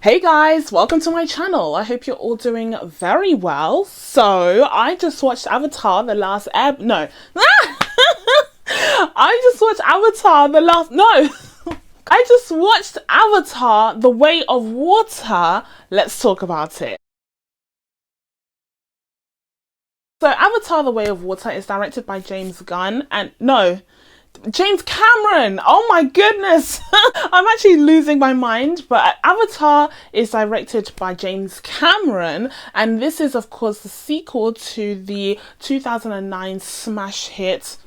Hey guys, welcome to my channel. I hope you're all doing very well. So I just watched Avatar the last no. I just watched Avatar the last no. I just watched Avatar The Way of Water. Let's talk about it. So Avatar The Way of Water is directed by James Gunn and no, James Cameron. Oh my goodness. I'm actually losing my mind, but Avatar is directed by James Cameron, and this is of course the sequel to the 2009 smash hit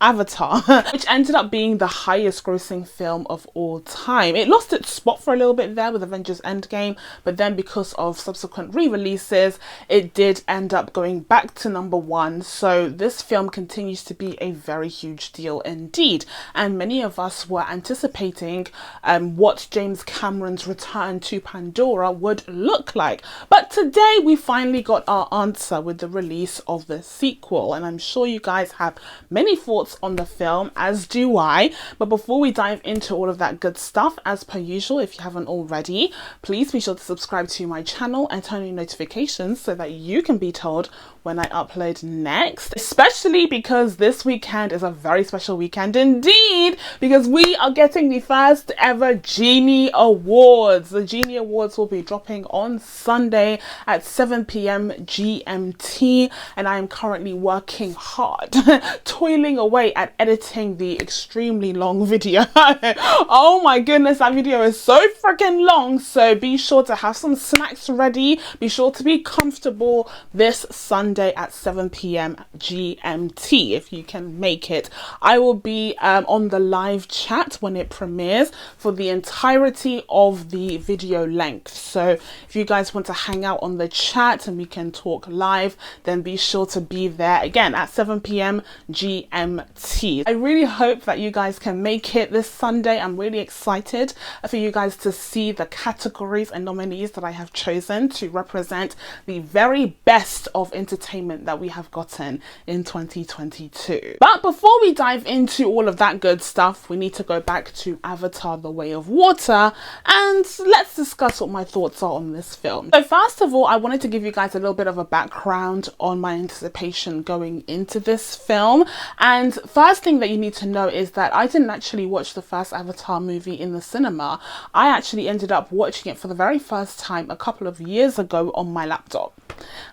Avatar, which ended up being the highest grossing film of all time. It lost its spot for a little bit there with Avengers Endgame, but then because of subsequent re-releases, it did end up going back to #1. So this film continues to be a very huge deal indeed. And many of us were anticipating what James Cameron's return to Pandora would look like. But today we finally got our answer with the release of the sequel. And I'm sure you guys have many thoughts on the film, as do I. But before we dive into all of that good stuff, as per usual, if you haven't already, please be sure to subscribe to my channel and turn on notifications so that you can be told when I upload next, especially because this weekend is a very special weekend indeed, because we are getting the first ever Genie Awards. The Genie Awards will be dropping on Sunday at 7 p.m. GMT, and I am currently working hard, toiling away at editing the extremely long video. Oh my goodness, that video is so freaking long, so be sure to have some snacks ready, be sure to be comfortable this Sunday at 7 p.m. GMT if you can make it. I will be on the live chat when it premieres for the entirety of the video length. So if you guys want to hang out on the chat and we can talk live, then be sure to be there again at 7 p.m. GMT. I really hope that you guys can make it this Sunday. I'm really excited for you guys to see the categories and nominees that I have chosen to represent the very best of entertainment that we have gotten in 2022. But before we dive into all of that good stuff, we need to go back to Avatar The Way of Water and let's discuss what my thoughts are on this film. So first of all, I wanted to give you guys a little bit of a background on my anticipation going into this film. And first thing that you need to know is that I didn't actually watch the first Avatar movie in the cinema. I actually ended up watching it for the very first time a couple of years ago on my laptop.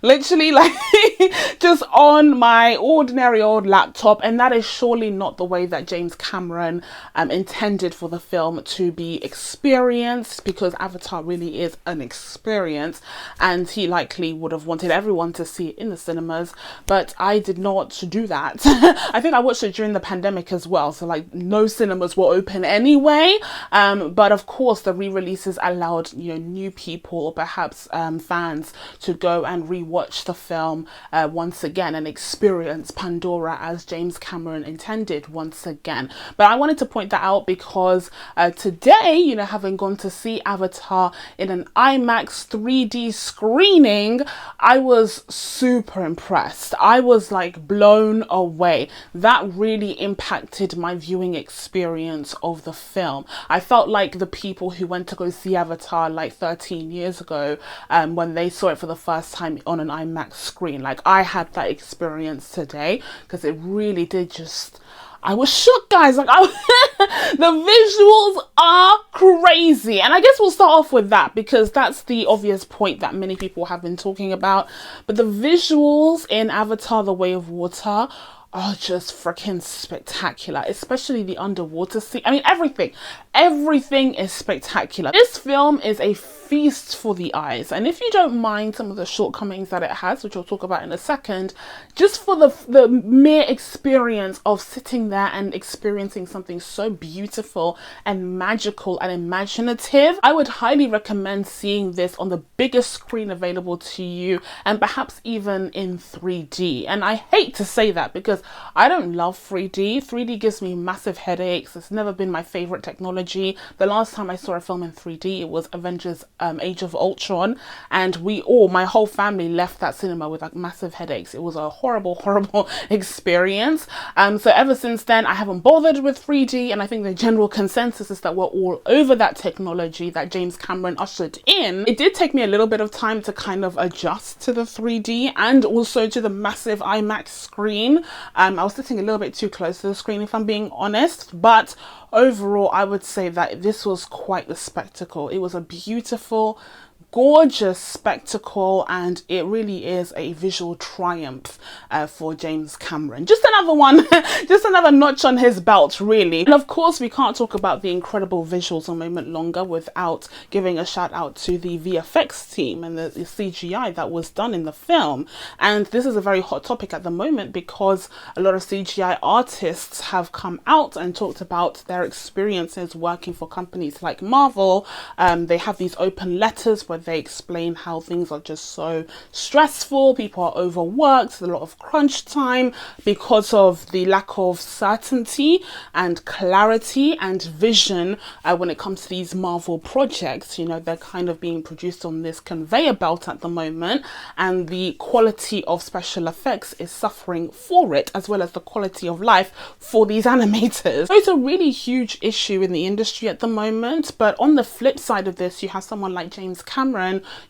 Literally, like just on my ordinary old laptop, and that is surely not the way that James Cameron intended for the film to be experienced, because Avatar really is an experience and he likely would have wanted everyone to see it in the cinemas, but I did not do that. I think I watched it during the pandemic as well, so like no cinemas were open anyway, but of course the re-releases allowed, you know, new people or perhaps fans to go and rewatch the film once again and experience Pandora as James Cameron intended once again. But I wanted to point that out because today, you know, having gone to see Avatar in an IMAX 3D screening, I was super impressed. I was like blown away. That really impacted my viewing experience of the film. I felt like the people who went to go see Avatar like 13 years ago when they saw it for the first time on an IMAX screen. Like I had that experience today because it really did just, I was shook, guys. Like the visuals are crazy. And I guess we'll start off with that because that's the obvious point that many people have been talking about. But the visuals in Avatar The Way of Water are just freaking spectacular, especially the underwater scene. I mean, everything is spectacular. This film is a feast for the eyes, and if you don't mind some of the shortcomings that it has, which we'll talk about in a second, just for the mere experience of sitting there and experiencing something so beautiful and magical and imaginative, I would highly recommend seeing this on the biggest screen available to you, and perhaps even in 3D. And I hate to say that because I don't love 3D. 3D gives me massive headaches. It's never been my favorite technology. The last time I saw a film in 3D, it was Avengers Age of Ultron, and my whole family left that cinema with like massive headaches. It was a horrible experience. So ever since then, I haven't bothered with 3D, and I think the general consensus is that we're all over that technology that James Cameron ushered in. It did take me a little bit of time to kind of adjust to the 3D and also to the massive IMAX screen. I was sitting a little bit too close to the screen, if I'm being honest, but overall I would say that this was quite the spectacle. It was a beautiful, gorgeous spectacle, and it really is a visual triumph for James Cameron. Just another one, just another notch on his belt, really. And of course, we can't talk about the incredible visuals a moment longer without giving a shout out to the VFX team and the CGI that was done in the film. And this is a very hot topic at the moment because a lot of CGI artists have come out and talked about their experiences working for companies like Marvel. They have these open letters where they explain how things are just so stressful, people are overworked, there's a lot of crunch time because of the lack of certainty and clarity and vision when it comes to these Marvel projects. You know, they're kind of being produced on this conveyor belt at the moment, and the quality of special effects is suffering for it, as well as the quality of life for these animators. So it's a really huge issue in the industry at the moment. But on the flip side of this, you have someone like James Cameron,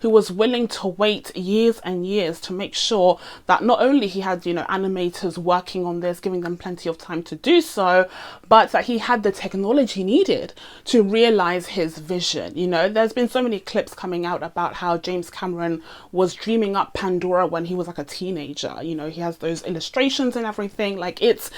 who was willing to wait years and years to make sure that not only he had, you know, animators working on this, giving them plenty of time to do so, but that he had the technology needed to realize his vision. You know, there's been so many clips coming out about how James Cameron was dreaming up Pandora when he was like a teenager. You know, he has those illustrations and everything. Like it's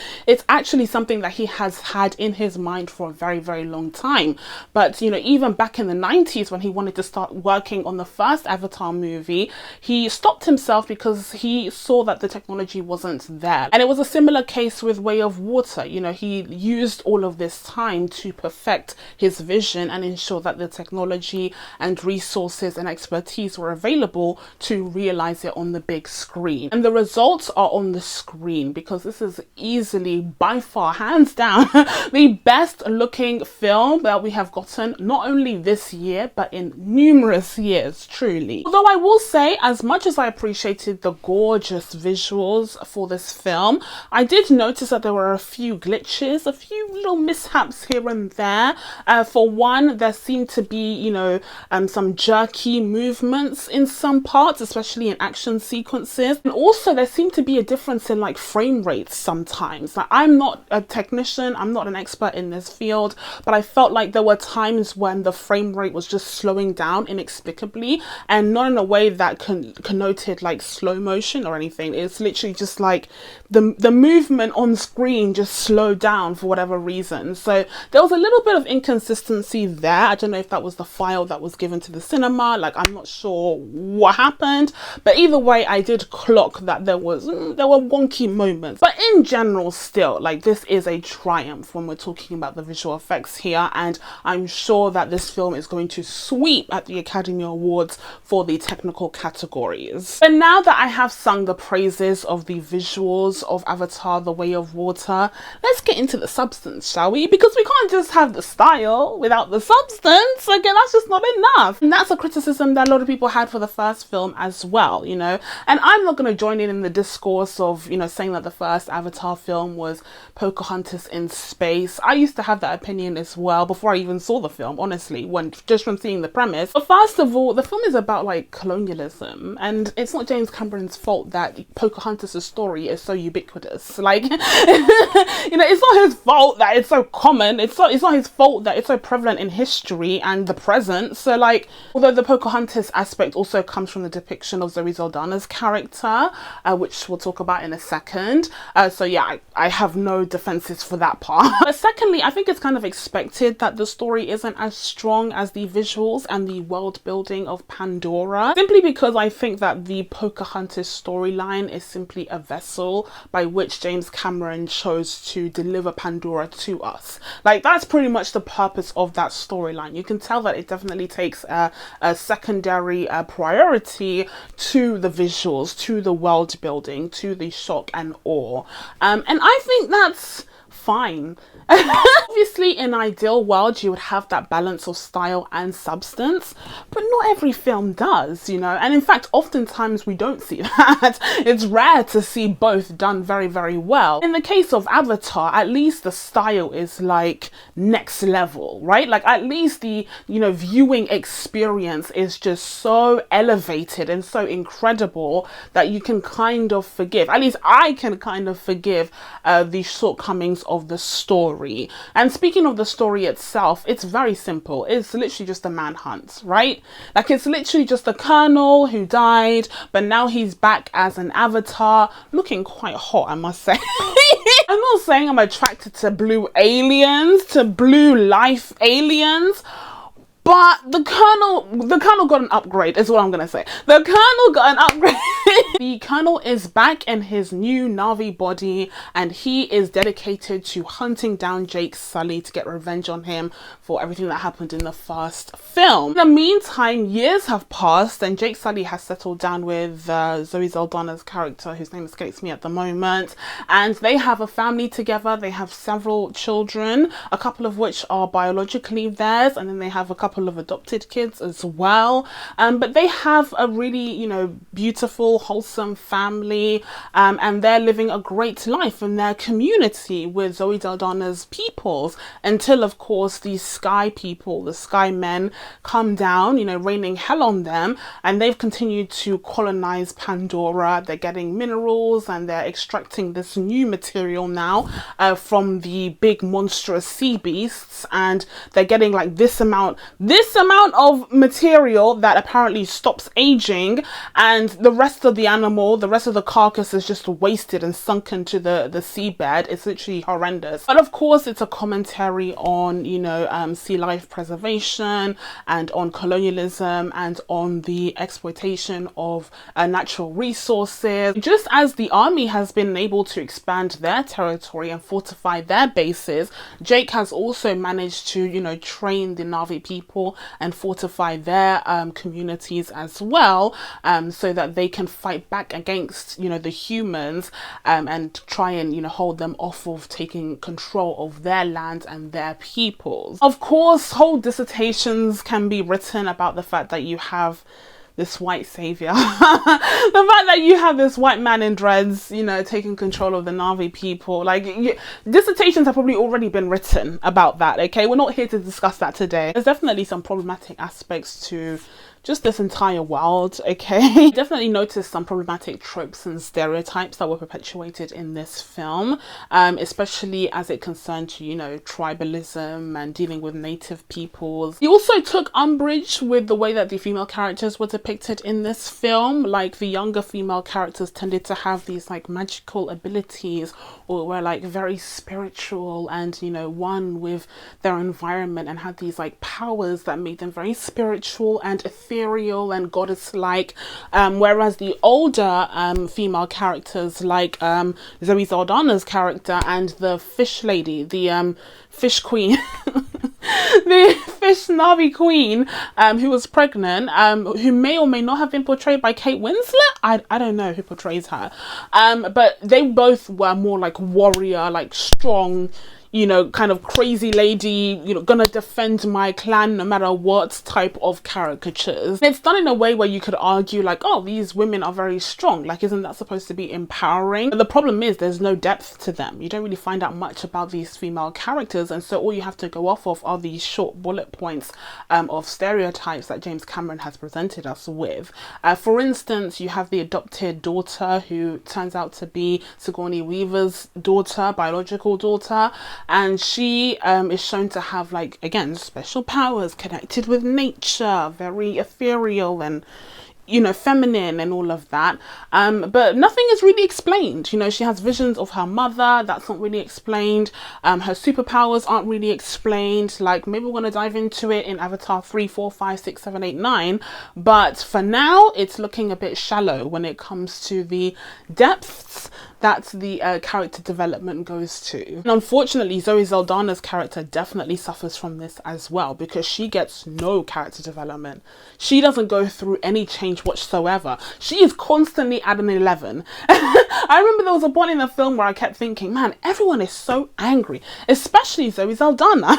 actually something that he has had in his mind for a very long time. But, you know, even back in the 90s when he wanted to start working on the first Avatar movie, he stopped himself because he saw that the technology wasn't there. And it was a similar case with Way of Water. You know, he used all of this time to perfect his vision and ensure that the technology and resources and expertise were available to realize it on the big screen. And the results are on the screen, because this is easily, by far, hands down, the best looking film that we have gotten, not only this year, but in numerous years, truly. Although I will say, as much as I appreciated the gorgeous visuals for this film, I did notice that there were a few glitches, a few little mishaps here and there. For one, there seemed to be, you know, some jerky movements in some parts, especially in action sequences. And also there seemed to be a difference in like frame rates sometimes. Like, I'm not a technician, I'm not an expert in this field, but I felt like there were times when the frame rate was just slowing down inexplicably, and not in a way that connoted like slow motion or anything. It's literally just like the movement on screen just slowed down for whatever reason. So there was a little bit of inconsistency there. I don't know if that was the file that was given to the cinema, like I'm not sure what happened, but either way I did clock that there were wonky moments. But in general, still, like, this is a triumph when we're talking about the visual effects here, and I'm sure that this film is going to sweep at the Academy Awards for the technical categories. But now that I have sung the praises of the visuals of Avatar: The Way of Water, let's get into the substance, shall we? Because we can't just have the style without the substance. Again, that's just not enough. And that's a criticism that a lot of people had for the first film as well, you know. And I'm not going to join in the discourse of, you know, saying that the first Avatar film was Pocahontas in space. I used to have that opinion as well before I even saw the film, honestly, just from seeing the premise. But first of all, the film is about like colonialism, and it's not James Cameron's fault that Pocahontas' story is so ubiquitous. Like, you know, it's not his fault that it's so common. It's not his fault that it's so prevalent in history and the present. So like, although the Pocahontas aspect also comes from the depiction of Zoe Saldana's character, which we'll talk about in a second. So yeah, I have no defenses for that part. But secondly, I think it's kind of expected that the story isn't as strong as the visuals and the world building of Pandora, simply because I think that the Pocahontas storyline is simply a vessel by which James Cameron chose to deliver Pandora to us. Like, that's pretty much the purpose of that storyline. You can tell that it definitely takes a secondary priority to the visuals, to the world building, to the shock and awe. And I think that's fine. Obviously, in an ideal world, you would have that balance of style and substance, but not every film does, you know. And in fact, oftentimes we don't see that. It's rare to see both done very, very well. In the case of Avatar, at least the style is like next level, right? Like at least the, you know, viewing experience is just so elevated and so incredible that you can kind of forgive, at least I can kind of forgive the shortcomings of the story. And speaking of the story itself, it's very simple. It's literally just a manhunt, right? Like it's literally just a colonel who died, but now he's back as an avatar, looking quite hot, I must say. I'm not saying I'm attracted to blue aliens, to blue life aliens, but the colonel got an upgrade is what I'm gonna say. The colonel got an upgrade. The colonel is back in his new Na'vi body, and he is dedicated to hunting down Jake Sully to get revenge on him for everything that happened in the first film. In the meantime, years have passed, and Jake Sully has settled down with Zoe Saldana's character, whose name escapes me at the moment, and they have a family together. They have several children, a couple of which are biologically theirs, and then they have a couple of adopted kids as well, but they have a really, you know, beautiful, wholesome family, and they're living a great life in their community with Zoe Saldana's peoples, until of course the sky people, the sky men, come down, you know, raining hell on them, and they've continued to colonize Pandora. They're getting minerals and they're extracting this new material now from the big monstrous sea beasts, and they're getting like this amount of material that apparently stops aging, and the rest of the animal, the rest of the carcass is just wasted and sunken to the seabed. It's literally horrendous. But of course, it's a commentary on, you know, sea life preservation and on colonialism and on the exploitation of natural resources. Just as the army has been able to expand their territory and fortify their bases, Jake has also managed to, you know, train the Na'vi people and fortify their communities as well, so that they can fight back against, you know, the humans, and try and, you know, hold them off of taking control of their land and their peoples. Of course, whole dissertations can be written about the fact that you have this white savior, the fact that you have this white man in dreads, you know, taking control of the Na'vi people. Like, dissertations have probably already been written about that, okay? We're not here to discuss that today. There's definitely some problematic aspects to just this entire world, okay? Definitely noticed some problematic tropes and stereotypes that were perpetuated in this film, especially as it concerned to, you know, tribalism and dealing with native peoples. He also took umbrage with the way that the female characters were depicted in this film. Like, the younger female characters tended to have these like magical abilities, or were like very spiritual and, you know, one with their environment, and had these like powers that made them very spiritual and ethereal and goddess-like, whereas the older female characters, like Zoe Saldana's character and the fish lady, the fish queen, the fish Na'vi queen, who was pregnant, who may or may not have been portrayed by Kate Winslet. I don't know who portrays her, but they both were more like warrior, like strong, you know, kind of crazy lady, you know, gonna defend my clan no matter what type of caricatures. And it's done in a way where you could argue like, oh, these women are very strong. Like, isn't that supposed to be empowering? But the problem is there's no depth to them. You don't really find out much about these female characters. And so all you have to go off of are these short bullet points of stereotypes that James Cameron has presented us with. For instance, you have the adopted daughter, who turns out to be Sigourney Weaver's daughter, biological daughter. And she is shown to have, like, again, special powers connected with nature, very ethereal and, you know, feminine and all of that. But nothing is really explained. You know, she has visions of her mother. That's not really explained. Her superpowers aren't really explained. Like, maybe we're going to dive into it in Avatar 3, 4, 5, 6, 7, 8, 9. But for now, it's looking a bit shallow when it comes to the depths that the character development goes to. And unfortunately, Zoe Saldana's character definitely suffers from this as well, because she gets no character development. She doesn't go through any change whatsoever. She is constantly at an 11. I remember there was a point in the film where I kept thinking, man, everyone is so angry, especially Zoe Saldana.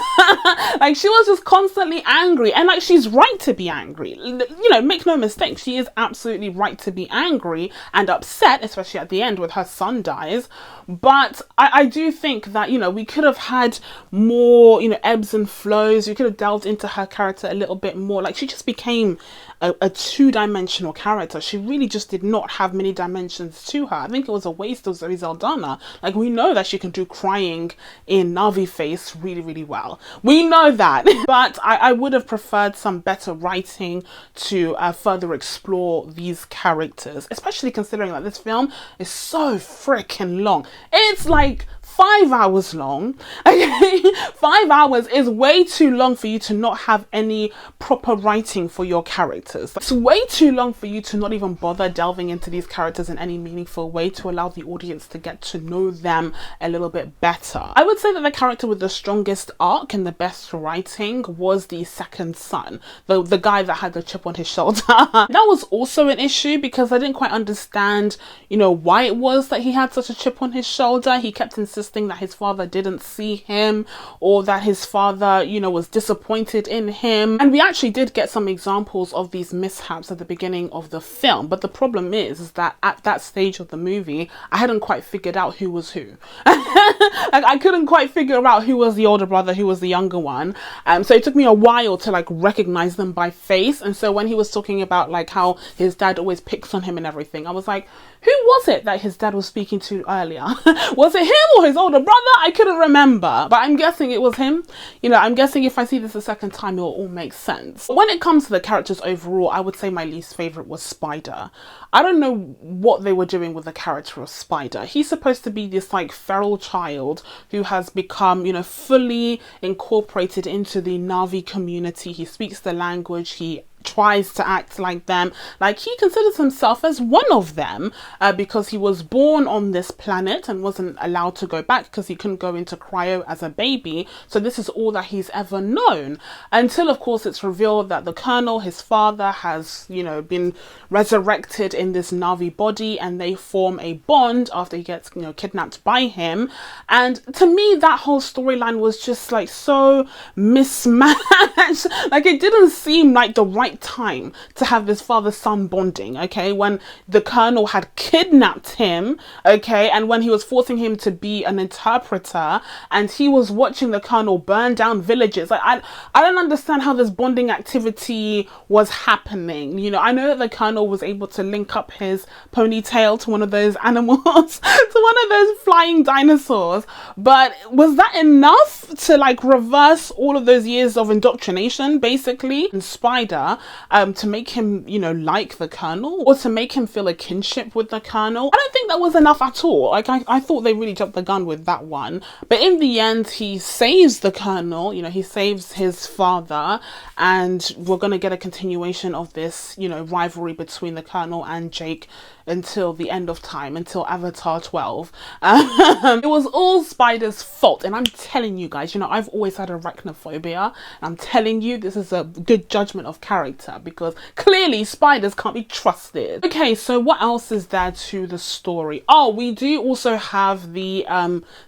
Like, she was just constantly angry, and like, she's right to be angry. You know, make no mistake, she is absolutely right to be angry and upset, especially at the end when her son dies. But I do think that, you know, we could have had more, you know, ebbs and flows. We could have delved into her character a little bit more. Like, she just became a two-dimensional character. She really just did not have many dimensions to her. I think it was a waste of Zoe Saldana. Like, we know that she can do crying in Na'vi face really, really well. We know that. But I would have preferred some better writing to further explore these characters, especially considering that this film is so freaking long. It's like 5 hours long. Okay, 5 hours is way too long for you to not have any proper writing for your characters. It's way too long for you to not even bother delving into these characters in any meaningful way to allow the audience to get to know them a little bit better. I would say that the character with the strongest arc and the best writing was the second son, the guy that had the chip on his shoulder. That was also an issue because I didn't quite understand, you know, why it was that he had such a chip on his shoulder. He kept insisting that his father didn't see him, or that his father, you know, was disappointed in him. And we actually did get some examples of these mishaps at the beginning of the film, but the problem is that at that stage of the movie I hadn't quite figured out who was who. Like, I couldn't quite figure out who was the older brother, who was the younger one. So it took me a while to like recognize them by face. And so when he was talking about like how his dad always picks on him and everything, I was like, who was it that his dad was speaking to earlier? Was it him or his older brother? I couldn't remember, but I'm guessing it was him. You know, I'm guessing if I see this a second time, it will all make sense. But when it comes to the characters overall, I would say my least favorite was Spider. I don't know what they were doing with the character of Spider. He's supposed to be this like feral child who has become, you know, fully incorporated into the Na'vi community. He speaks the language, he tries to act like them, like he considers himself as one of them, because he was born on this planet and wasn't allowed to go back because he couldn't go into cryo as a baby. So this is all that he's ever known, until of course it's revealed that the Colonel, his father, has, you know, been resurrected in this Na'vi body, and they form a bond after he gets, you know, kidnapped by him. And to me, that whole storyline was just like so mismatched. Like, it didn't seem like the right time to have this father-son bonding, okay, when the Colonel had kidnapped him, okay, and when he was forcing him to be an interpreter, and he was watching the Colonel burn down villages. Like, I don't understand how this bonding activity was happening. You know, I know that the Colonel was able to link up his ponytail to one of those animals, to one of those flying dinosaurs, but was that enough to like reverse all of those years of indoctrination, basically? And Spider, to make him, you know, like the Colonel, or to make him feel a kinship with the Colonel. I don't think that was enough at all. Like, I thought they really jumped the gun with that one. But in the end, he saves the Colonel, you know, he saves his father, and we're going to get a continuation of this, you know, rivalry between the Colonel and Jake until the end of time, until Avatar 12. It was all Spider's fault, and I'm telling you guys, you know, I've always had arachnophobia, and I'm telling you, this is a good judgment of character, because clearly spiders can't be trusted. Okay, so what else is there to the story? Oh, we do also have the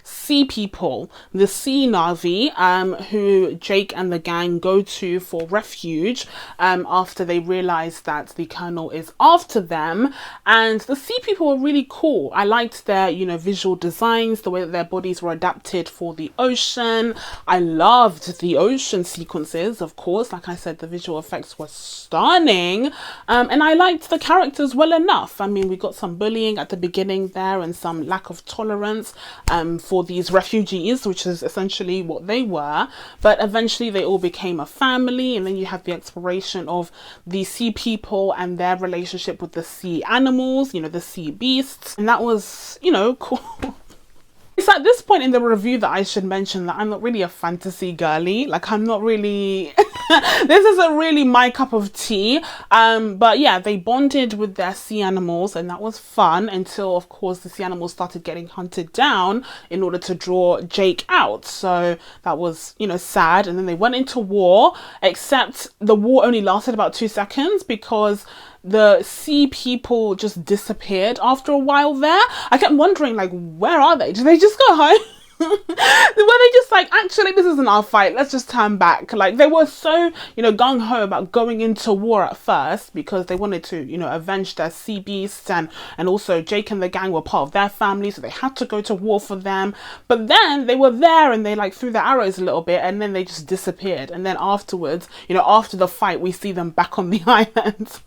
sea people, the sea Na'vi, who Jake and the gang go to for refuge after they realize that the Colonel is after them. And the sea people are really cool. I liked their, you know, visual designs, the way that their bodies were adapted for the ocean. I loved the ocean sequences, of course. Like I said, the visual effects were stunning. And I liked the characters well enough. I mean, we got some bullying at the beginning there and some lack of tolerance for these refugees, which is essentially what they were. But eventually they all became a family, and then you have the exploration of the sea people and their relationship with the sea animals, you know, the sea beasts, and that was, you know, cool. It's at this point in the review that I should mention that I'm not really a fantasy girly. Like, I'm not really this isn't really my cup of tea. But yeah, they bonded with their sea animals, and that was fun until, of course, the sea animals started getting hunted down in order to draw Jake out. So that was, you know, sad. And then they went into war, except the war only lasted about 2 seconds because the sea people just disappeared after a while there. I kept wondering, like, where are they? Did they just go home? Were they just like, actually, this isn't our fight, let's just turn back? Like, they were so, you know, gung-ho about going into war at first because they wanted to, you know, avenge their sea beasts, and also Jake and the gang were part of their family, so they had to go to war for them. But then they were there and they like threw their arrows a little bit, and then they just disappeared. And then afterwards, you know, after the fight, we see them back on the island.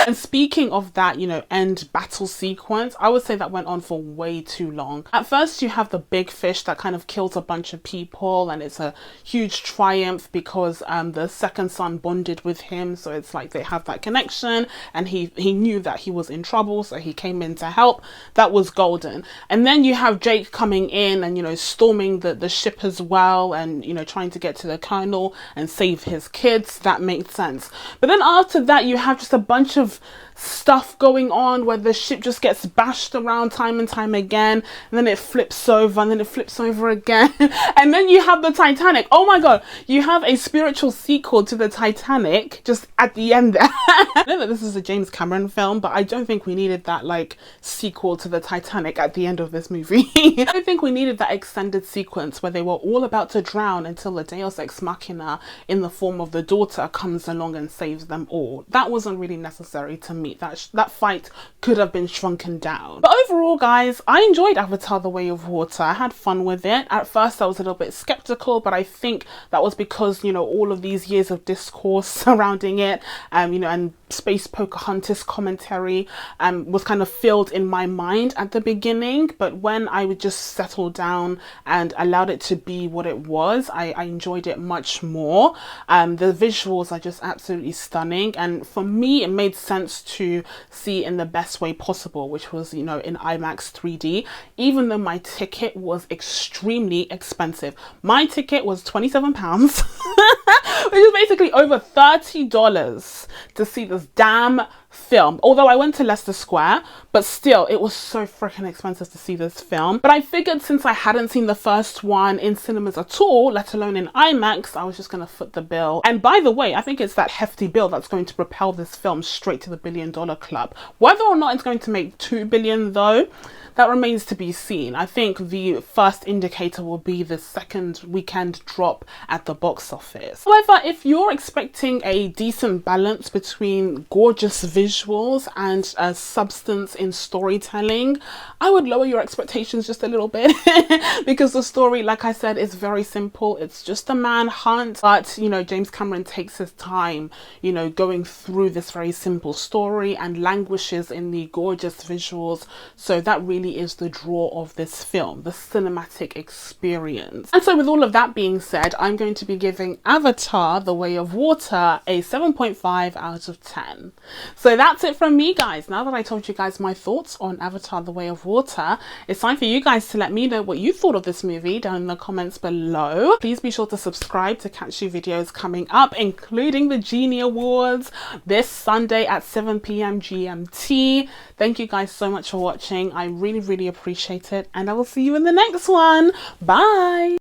And speaking of that, you know, end battle sequence, I would say that went on for way too long. At first, you have the big fish that kind of kills a bunch of people, and it's a huge triumph because the second son bonded with him, so it's like they have that connection, and he knew that he was in trouble, so he came in to help. That was golden. And then you have Jake coming in and, you know, storming the ship as well, and, you know, trying to get to the colonel and save his kids. That makes sense. But then after that, you have just a bunch of stuff going on where the ship just gets bashed around time and time again, and then it flips over, and then it flips over again. And then you have the Titanic. Oh my god, you have a spiritual sequel to the Titanic just at the end there. I know that this is a James Cameron film, but I don't think we needed that like sequel to the Titanic at the end of this movie. I don't think we needed that extended sequence where they were all about to drown until the Deus Ex Machina in the form of the daughter comes along and saves them all. That wasn't really necessary to me. That fight could have been shrunken down. But overall, guys, I enjoyed Avatar: The Way of Water. I had fun with it. At first I was a little bit skeptical, but I think that was because, you know, all of these years of discourse surrounding it, you know, and space Pocahontas commentary was kind of filled in my mind at the beginning. But when I would just settle down and allowed it to be what it was, I enjoyed it much more. The visuals are just absolutely stunning, and for me it made sense to see in the best way possible, which was, you know, in IMAX 3D, even though my ticket was extremely expensive. My ticket was £27 which is basically over $30 to see this damn film. Although I went to Leicester Square, but still it was so freaking expensive to see this film. But I figured since I hadn't seen the first one in cinemas at all, let alone in IMAX, I was just gonna foot the bill. And by the way, I think it's that hefty bill that's going to propel this film straight to the $1 billion club. Whether or not it's going to make $2 billion though, that remains to be seen. I think the first indicator will be the second weekend drop at the box office. However, if you're expecting a decent balance between gorgeous visuals and substance in storytelling, I would lower your expectations just a little bit because the story, like I said, is very simple. It's just a manhunt, but, you know, James Cameron takes his time, you know, going through this very simple story and languishes in the gorgeous visuals. So that really is the draw of this film, the cinematic experience. And so with all of that being said, I'm going to be giving Avatar: The Way of Water a 7.5 out of 10. So that's it from me, guys. Now that I told you guys my thoughts on Avatar: The Way of Water, it's time for you guys to let me know what you thought of this movie down in the comments below. Please be sure to subscribe to catch new videos coming up, including the Genie Awards this Sunday at 7 p.m. GMT. Thank you guys so much for watching. I really appreciate it, and I will see you in the next one. Bye.